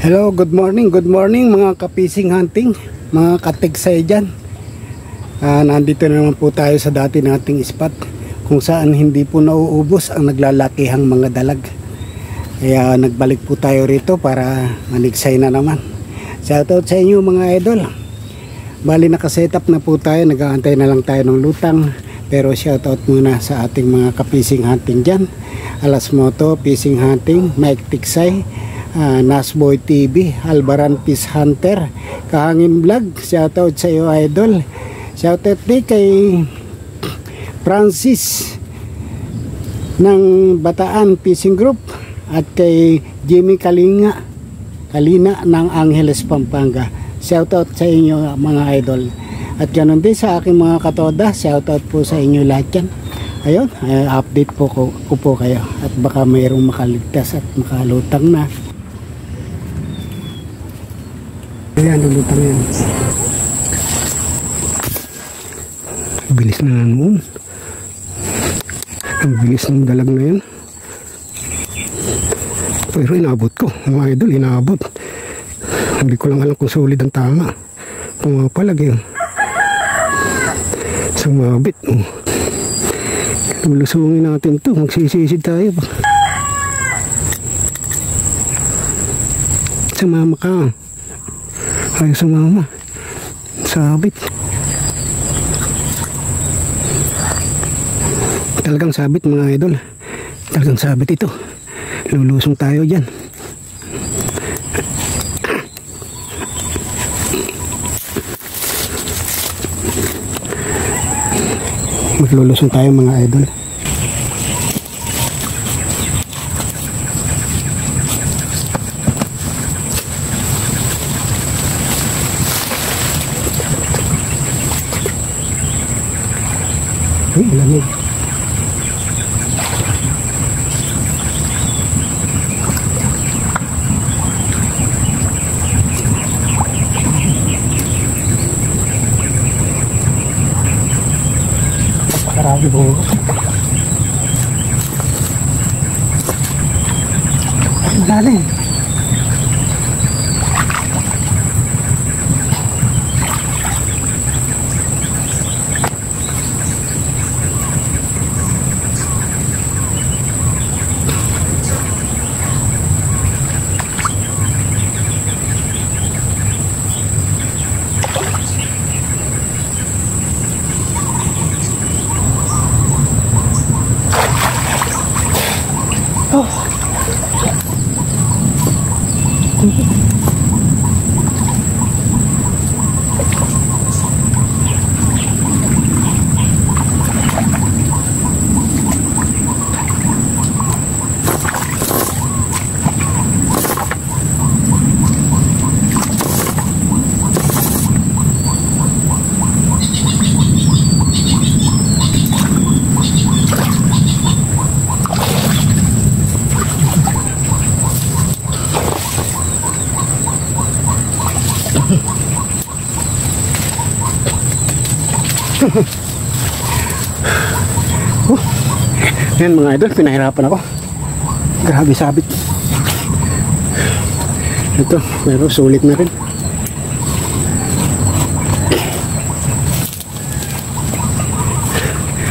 Hello, good morning mga kapising hunting, mga katigsay dyan. Nandito naman po tayo sa dati nating spot kung saan hindi po nauubos ang naglalakihang mga dalag. Kaya nagbalik po tayo rito para manigsay na naman. Shoutout sa inyo mga idol. Bali nakasetup na po tayo, nag-aantay na lang tayo ng lutang. Pero shoutout muna sa ating mga kapising hunting dyan. Alas Moto, Fishing Hunting, Mike Tigsay, Nasboy TV, Albaran Fish Hunter, Kahangin Vlog. Shoutout sa iyo idol. Shoutout din kay Francis ng Bataan Fishing Group at kay Jimmy Kalina ng Angeles, Pampanga. Shoutout sa inyo mga idol. At ganoon din sa aking mga katoda. Shoutout po sa inyo lahat yan. Ayun, update po ko po kayo at baka mayroong makaligtas at makalutang na. Ayan, lulutang yan. Bilis na noon. Ang bilis ng dalag na yan. Pero inabot ko, mga idol, inabot. Hindi ko lang alam kung solid ang tama. Pumapalag yun. Sumabit. Lulusungin natin to, magsisisid tayo. Sumama ka. Ayaw sumama. Sabit. Talagang sabit mga idol. Talagang sabit ito. Lulusong tayo dyan. Maglulusong tayo mga idol. Ay, lamig. Marami po. Ang galing. Yan mga idol, pinahirapan ako. Grabe sabit. Ito, pero sulit na rin.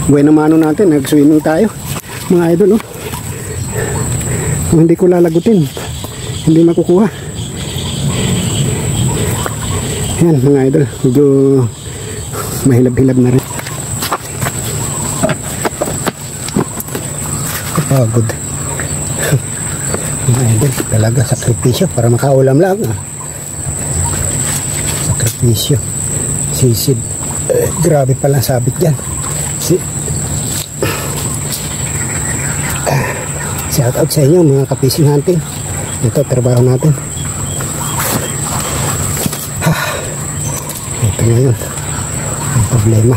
Buena mano natin, nag-swimming tayo mga idol. Kung hindi ko lalagutin, hindi makukuha. Yan mga idol, medyo mahilab-hilab na rin. Pagod. Mga idol, talaga sakripisyo para makaulam lang. Sakripisyo. Sisid. Grabe pala sabit dyan. Shout out sa inyo mga kapising hunting. Ito trabaho natin. Ito ngayon ang problema.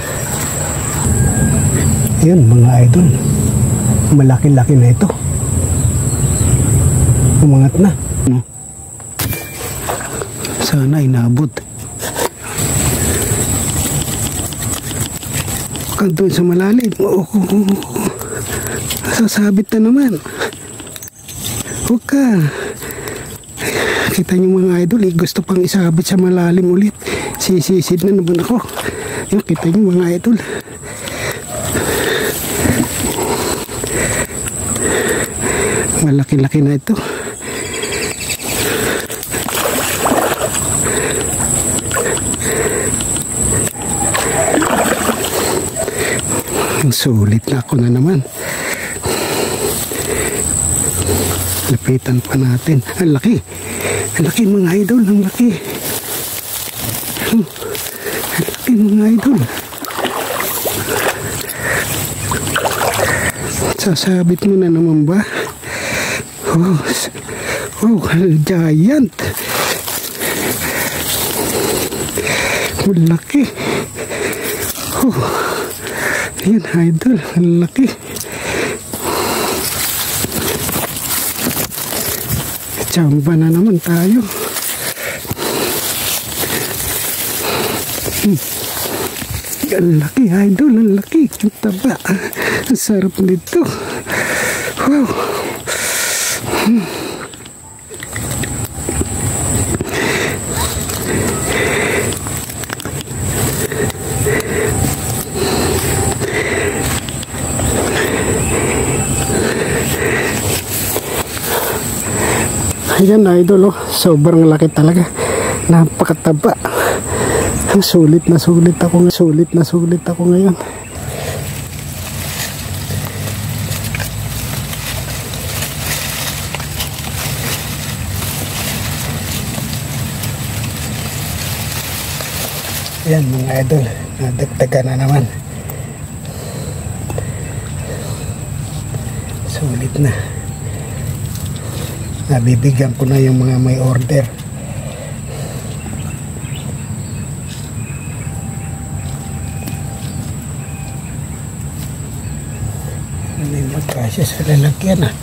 Yun mga idol, malaki-laki na ito. Umangat na. Sana inabot. Huwag doon sa malalim. Sasabit na naman. Huwag ka. Kita nyo mga idol, gusto pang isabit sa malalim ulit. Sisisid na naman ako. Yun, kita nyo mga idol. Malaki-laki na ito. Ang sulit na ako na naman. Lapitan pa natin. Ang laki. Ang laki mga idol. Ang laki. Ang laki mga idol. Sasabit mo na naman ba? Oh, giant. Ang laki. Oh, yan idol. Ang laki. Chamba na naman tayo. Ang laki idol. Ang laki. Ang taba. Ang sarap nito. Wow. Ayan idol, oh. Sobrang laki talaga. Napakataba. Sulit na sulit ako. Sulit na sulit ako ngayon. Ayan mga idol, nadagdagan na naman. Sulit na. Nabibigyan ko na yung mga may order. Ano yung magkasya sa lalagyan ah.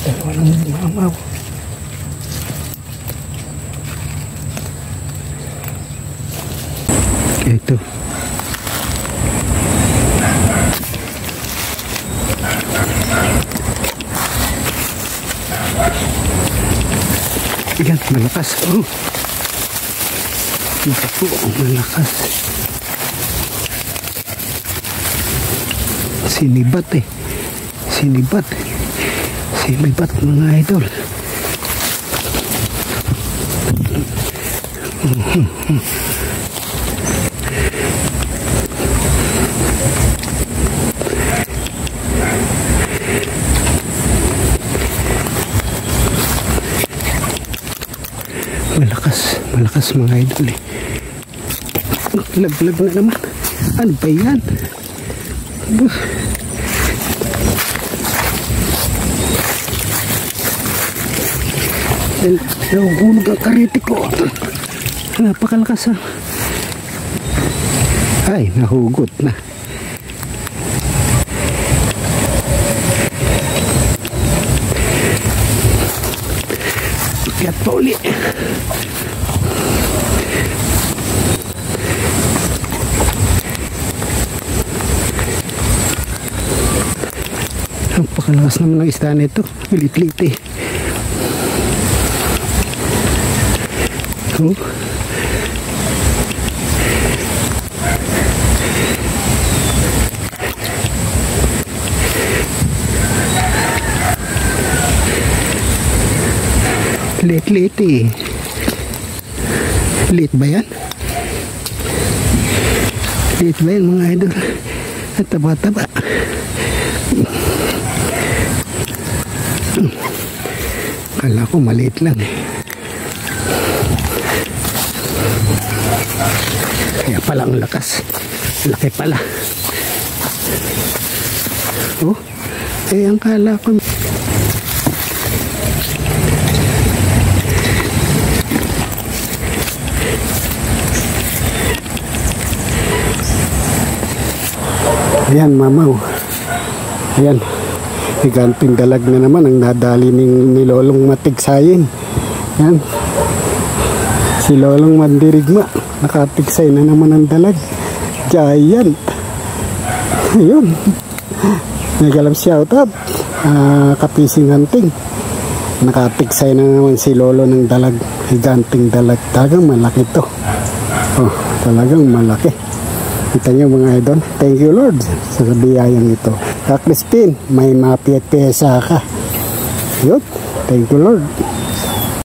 Dalawa lang mamaw. Ito. Yan, malakas. Oh. Ito po, malakas. Sinibat eh. Sinibat. Sinibat mga idol. Malakas mga idol eh. Laglag na naman. Ano ba yan? Nahuhulog ang karete ko. Napakalakas ah. Ay, nahugot na. Ikat pa uli. Napakalakas naman ng isda nito. Lit-lit eh. Oh. Lit-lit eh. Lit ba yan? Lit ba yan mga idol? At taba-taba. Kala ko maliit lang eh. Kaya pala ang lakas. Laki pala. Oh, eh ang kala ko. Ayan mamaw. Ayan. Higanting dalag na naman ang nadali ni Lolong Matigsayin. Yan. Si Lolong Mandirigma, nakatiksay na naman ang dalag. Giant. Ayun. Nagalam shoutout. Kapising hunting. Nakatiksay na naman si Lolo ng dalag. Higanting dalag. Talagang malaki to. Oh, talagang malaki. Kita nyo mga idol. Thank you Lord sa biyayang ito. Crispin, may mapiyat-piyasa ka. Yun. Thank you Lord.